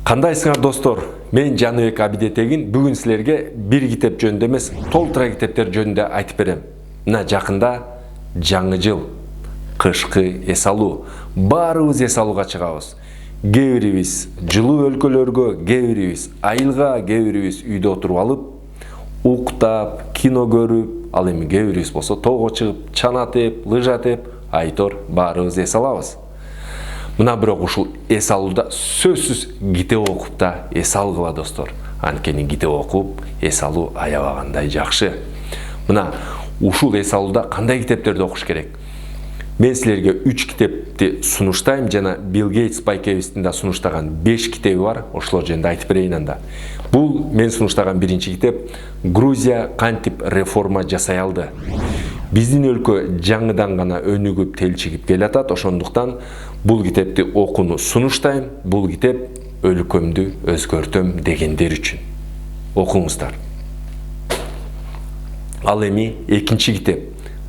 Кандайсыңар достор? Мен Жаныбек Абидетегин бүгүн силерге бир китеп жөнүндө эмес, толтура китептер жөнүндө айтып берем. Мына жакында жаңы жыл, кышкы эс алуу, баарыбыз эс алууга чыгабыз. Кээ бирибиз жылуу өлкөлөргө, кээ бирибиз айылга, кээ бирибиз үйдө отуруп алып, уктап, кино көрүп, ал эми кээ бирибиз болсо тоого чыгып, чана теп, лыжа теп, айтор баарыбыз эс алабыз. Мына бирок ушул эс алууда сөзсүз китеп окуп да эс алгыла достор. Анткени китеп окуп эс алуу аябагандай жакшы. Мына ушул эс алууда кандай китептерди окуш керек? Мен силерге 3 китепти сунуштайм жана Билл Гейтс байкебиздин да сунуштаган 5 китеби бар. Ошолор жөнүндө айтып берейин анда. Бул мен сунуштаган биринчи китеп Грузия кантип реформа жасай алды. Биздин өлкө жаңыдан гана өнүгүп телчигип келатат, ошондуктан бул китепти окууну сунуштайм. Бул китеп өлкөмдү өзгөртөм дегендер үчүн. Окуңуздар. Ал эми экинчи китеп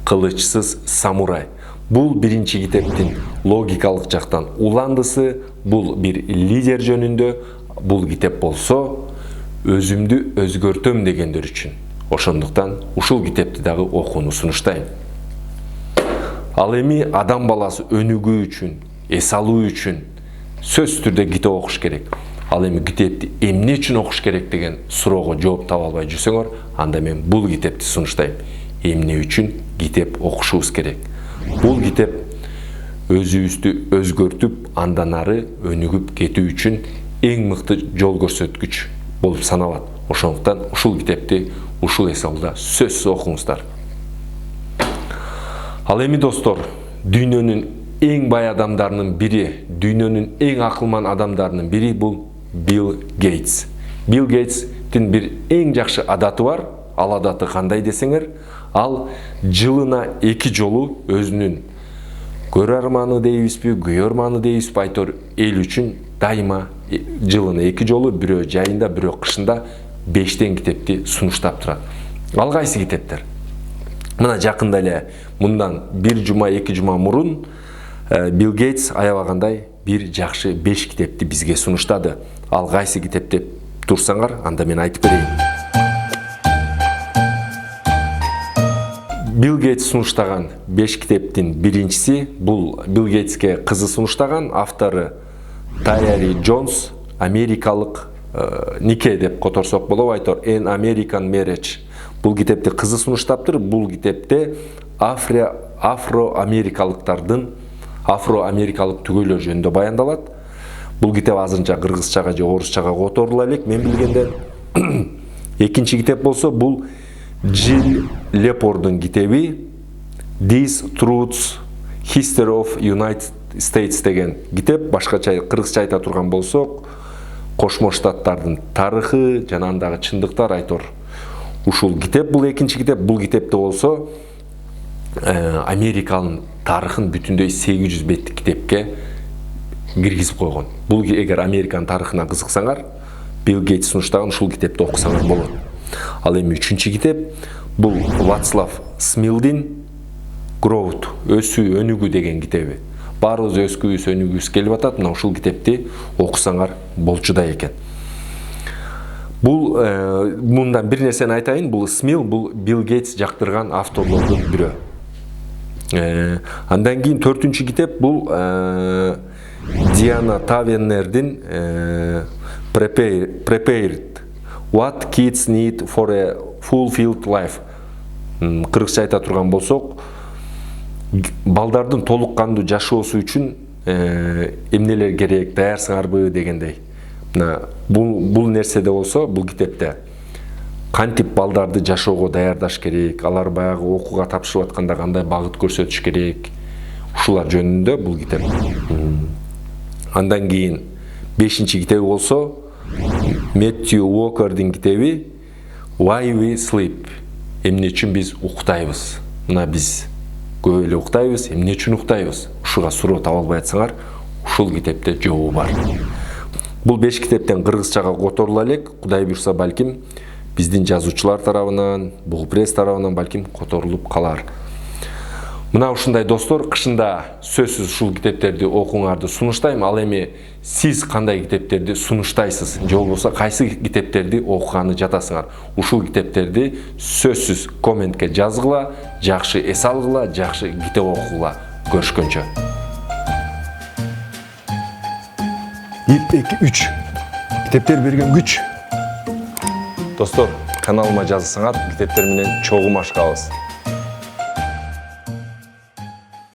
Кылычсыз самурай. Бул биринчи китептин логикалык жактан уландысы, бул бир лидер жөнүндө, бул китеп болсо өзүмдү өзгөртөм дегендер үчүн. Ошондуктан ушул китепти дагы окууну сунуштайм. Ал эми адам баласы өнүгүү үчүн, эс алуу үчүн сөзсүз түрдө китеп окуш керек. Ал эми китепти эмне үчүн окуш керек деген суроого жооп таба албай жүрсөңөр, анда мен бул китепти сунуштайм. Эмне үчүн китеп окушубуз керек? Бул китеп өзүбүздү өзгөртүп, андан ары өнүгүп кетүү үчүн эң мыкты жол көрсөткүч болуп саналат. Ошондуктан ушул китепти ушул эс алууда сөзсүз окуңуздар. Ал эми достор, дүйнөнүн эң бай адамдарынын бири, дүйнөнүн эң акылман адамдарынын бири бул Билл Гейтс. Билл Гейтстин бир эң жакшы адаты бар. Ал адаты кандай десеңер, ал жылына 2 жолу өзүнүн көрөрманы дейбизби, күйөрманы дейбизби, айтор эл үчүн дайыма жылына 2 жолу, бирөө жайында, бирөө кышында 5 китепти сунуштап турат. Ал кайсы китептер? Мына жакында эле мындан 1 жума 2 жума мурун Билл Гейтс аябагандай бир жакшы 5 китепти бизге сунуштады. Ал кайсы китеп деп турсаңар, анда мен айтып берейин. Билл Гейтс сунуштаган 5 китептин биринчиси бул Билл Гейтске кызы сунуштаган, автору Тайари Джонс, америкалык Нике деп которсок болобу, айтор An American Marriage. Бул китепти кызы сунуштаптыр. Бул китепте афро-америкалыктардын афро-америкалык түгөйлөр жөнүндө баяндалат. Бул китеп азырынча кыргызчага же орусчага которула элек, мен билгенден. Экинчи китеп болсо бул Джилл Лепордун китеби These Truths History of United States деген китеп. Башкача кыргызча айта турган болсок, Кошмо Штаттардын тарыхы жана андагы чындыктар, айтор. Ушул китеп бул экинчи китеп. Бул китепте болсо Американын тарыхын бүтүндөй 800 беттик китепке киргизип койгон. Бул эгер Американын тарыхына кызыксаңар, Билл Гейтс сунуштаган ушул китепти окусаңар болот. Ал эми үчүнчү китеп бул Вацлав Смилдин Growth, өсүү, өнүгүү деген китеби. Баарыбыз өскүбүз, өнүгүүбүз келип атат. Мына ушул китепти окусаңар болчудай экен. Бул мындан бир нерсени айтайын, бул Смил, бул Билл Гейтс жактырган авторлордун бирөө. Андан кийин 4-чү китеп бул Диана Тавернердин Prepared What Kids Need for a Fulfilled Life. Кыргызча айта турган болсок, балдардын толук кандуу жашоосу үчүн эмнелер керек, даярсыңарбы дегендей. Бул нерседе болсо, бул китепте кантип балдарды жашоого даярдаш керек, алар баягы окууга тапшырып атканда кандай багыт көрсөтүш керек, ушулар жөнүндө бул китеп. Андан кийин 5-чи китеби болсо Мэттью Уокердин китеби Why We Sleep. Эмне үчүн биз уктайбыз? Мына биз көп эле уктайбыз, эмне үчүн уктайбыз? Ушуга суроо таба албай атсаңар, ушул китепте жообу бар. Бул 5 китептен кыргызчага которула элек, Кудай буйрса балким биздин жазуучулар тарабынан, Бугупресс тарабынан балким которулуп калар. Мына ушундай достор, кышында сөзсүз ушул китептерди окууңарды сунуштайм. Ал эми сиз кандай китептерди сунуштайсыз же болбосо кайсы китептерди окуганы жатасыңар? Ушул китептерди сөзсүз комментке жазгыла, жакшы эс алгыла, жакшы китеп окугула. Көрүшкөнчө. 1-2-3 китептер берген күч. Достор, каналыма жазсаңар, китептер менен чогуу машыгабыз.